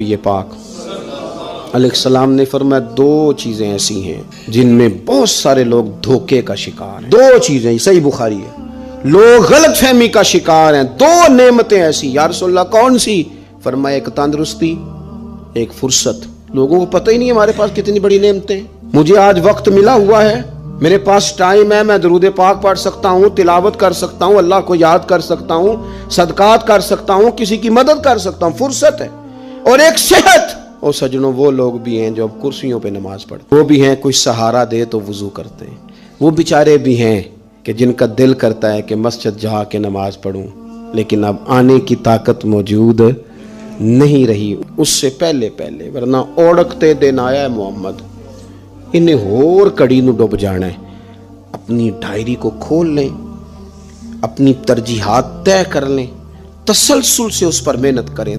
یہ پاک علیہ السلام نے فرمایا دو چیزیں ایسی ہیں جن میں بہت سارے لوگ دھوکے کا شکار ہیں۔ دو چیزیں، صحیح بخاری ہے، لوگ غلط فہمی کا شکار ہیں۔ دو نعمتیں ایسی، یا رسول اللہ کون سی؟ فرمایا ایک تندرستی، ایک فرصت۔ لوگوں کو پتہ ہی نہیں ہمارے پاس کتنی بڑی نعمتیں ہیں۔ مجھے آج وقت ملا ہوا ہے، میرے پاس ٹائم ہے، میں درود پاک پڑھ سکتا ہوں، تلاوت کر سکتا ہوں، اللہ کو یاد کر سکتا ہوں، صدقات کر سکتا ہوں، کسی کی مدد کر سکتا ہوں، فرصت ہے۔ اور ایک صحت۔ اور سجنوں وہ لوگ بھی ہیں جو اب کرسیوں پہ نماز پڑھتے ہیں، وہ بھی ہیں کوئی سہارا دے تو وضو کرتے ہیں، وہ بیچارے بھی ہیں کہ جن کا دل کرتا ہے کہ مسجد جا کے نماز پڑھوں، لیکن اب آنے کی طاقت موجود نہیں رہی اس سے پہلے ورنہ اوڑکتے دن آیا ہے محمد، انہیں ہور کڑی نو ڈوب جانا ہے۔ اپنی ڈائری کو کھول لیں، اپنی ترجیحات طے کر لیں، تسلسل سے اس پر محنت کریں۔